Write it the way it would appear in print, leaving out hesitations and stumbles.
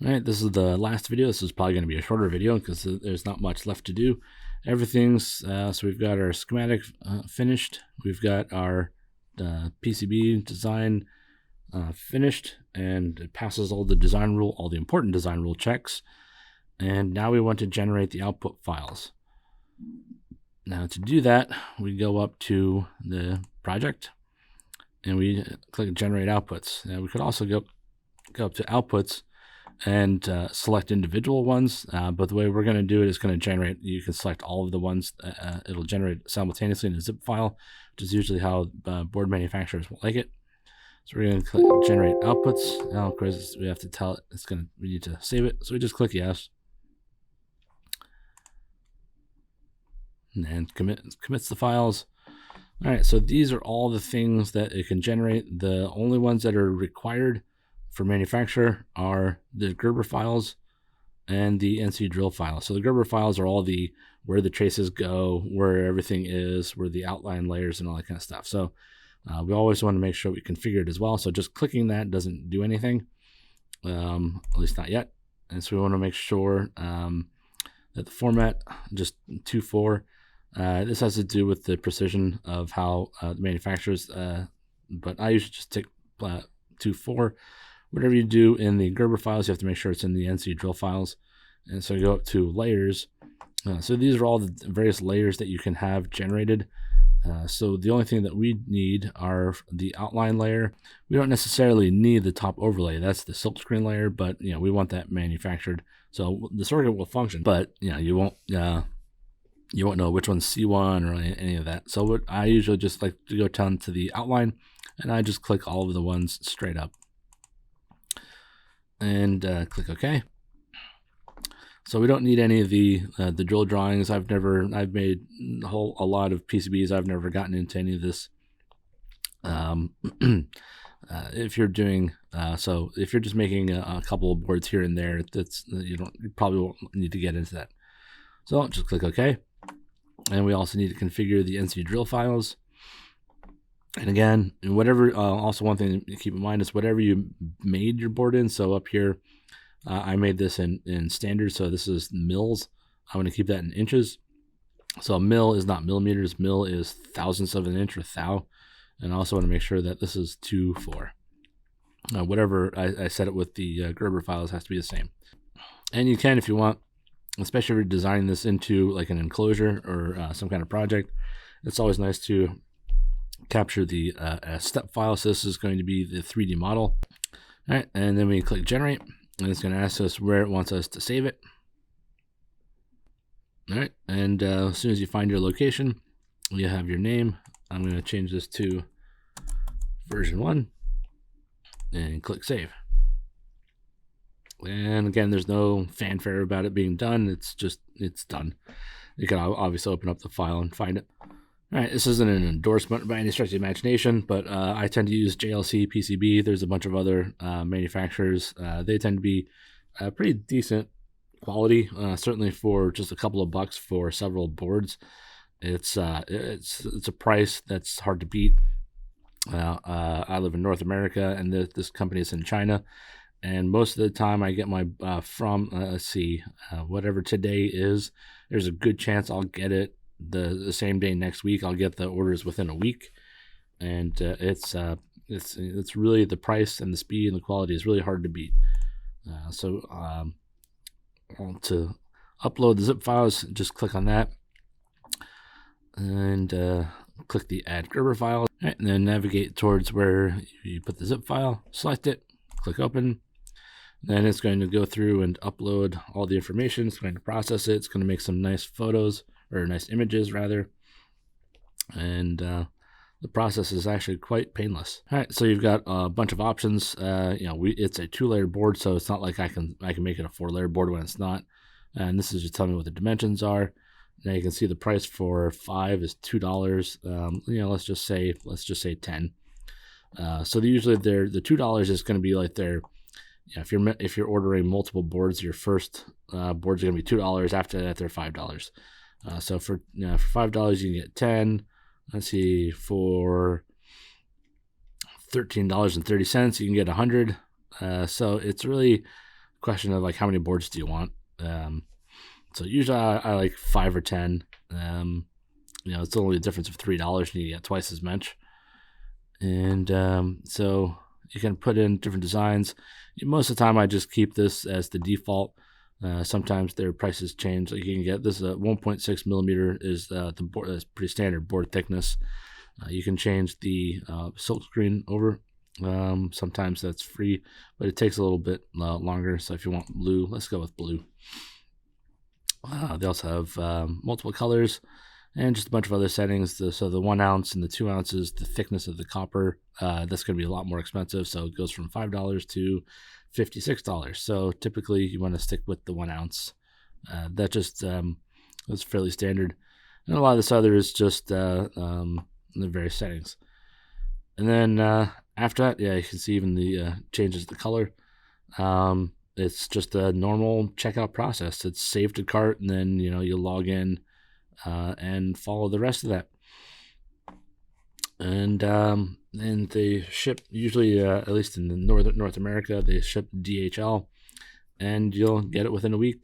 All right, this is the last video. This is probably going to be a shorter video because there's not much left to do. Everything's, so we've got our schematic finished. We've got our PCB design finished, and it passes all the design rule, all the important design rule checks. And now we want to generate the output files. Now to do that, we go up to the project and we click generate outputs. Now we could also go up to outputs and select individual ones, but the way we're going to do it is going to generate, you can select all of the ones, it'll generate simultaneously in a zip file, which is usually how board manufacturers will like it. So we're going to click generate outputs. Now of course we have to tell it we need to save it, so we just click yes. And then commits the files. All right, so these are all the things that it can generate. The only ones that are required for manufacturer are the Gerber files and the NC drill files. So the Gerber files are all the where the traces go, where everything is, where the outline layers and all that kind of stuff. So we always want to make sure we configure it as well. So just clicking that doesn't do anything, at least not yet. And so we want to make sure that the format, just 2.4, this has to do with the precision of how the manufacturers, but I usually just take 2.4. Whatever you do in the Gerber files, you have to make sure it's in the NC drill files. And so you go up to layers. So these are all the various layers that you can have generated. So the only thing that we need are the outline layer. We don't necessarily need the top overlay. That's the silkscreen layer, but we want that manufactured. So the circuit will function, but you won't know which one's C1 or any of that. So what I usually just like to go down to the outline, and I just click all of the ones straight up. And click OK. So we don't need any of the drill drawings. I've made a lot of PCBs. I've never gotten into any of this. If you're doing so, if you're just making a couple of boards here and there, you probably won't need to get into that. So just click OK. And we also need to configure the NC drill files. And again, whatever, also one thing to keep in mind is whatever you made your board in. So up here, I made this in standard. So this is mils. I'm going to keep that in inches. So a mil is not millimeters. Mil is thousandths of an inch, or thou. And I also want to make sure that this is 2.4. Whatever I set it with the Gerber files has to be the same. And you can, if you want, especially if you're designing this into like an enclosure or some kind of project, it's always nice to capture the step file. So this is going to be the 3D model. All right, and then we click generate, and it's going to ask us where it wants us to save it. All right, and as soon as you find your location, you have your name. I'm going to change this to version 1 and click save. And again, there's no fanfare about it being done. It's done. You can obviously open up the file and find it. All right, this isn't an endorsement by any stretch of the imagination, but I tend to use JLC PCB. There's a bunch of other manufacturers. They tend to be pretty decent quality, certainly for just a couple of bucks for several boards. It's a price that's hard to beat. I live in North America, and this company is in China. And most of the time I get my from, let's see, whatever today is, there's a good chance I'll get it the same day next week. I'll get the orders within a week. And it's really, the price and the speed and the quality is really hard to beat. So to upload the zip files, just click on that and click the add Gerber file, right, and then navigate towards where you put the zip file, select it, click open. Then it's going to go through and upload all the information. It's going to process it. It's going to make some nice photos, or nice images rather. And the process is actually quite painless. All right, so you've got a bunch of options. It's a 2-layer board, so it's not like I can make it a 4-layer board when it's not. And this is just telling me what the dimensions are. Now you can see the price for 5 is $2. Let's just say 10. So usually the $2 is going to be like their, if you're ordering multiple boards, your first boards are going to be $2. After that, they're $5. So for $5 you can get 10. Let's see, for $13.30 you can get 100. So it's really question of like how many boards do you want. So usually I like 5 or 10. It's only a difference of $3 and you get twice as much. And so you can put in different designs. Most of the time I just keep this as the default. Sometimes their prices change. Like you can get this 1.6 millimeter is the board. That's pretty standard board thickness. You can change the silk screen over. Sometimes that's free, but it takes a little bit longer. So if you want blue, let's go with blue. They also have multiple colors and just a bunch of other settings. So the 1 ounce and the 2 ounces, the thickness of the copper, that's going to be a lot more expensive. So it goes from $5 to $56. So typically you want to stick with the 1 ounce. That just is fairly standard. And a lot of this other is just the various settings. And then after that, you can see even the changes the color. It's just a normal checkout process. It's save to cart, and then you log in and follow the rest of that. And they ship usually, at least in the North America, they ship DHL, and you'll get it within a week.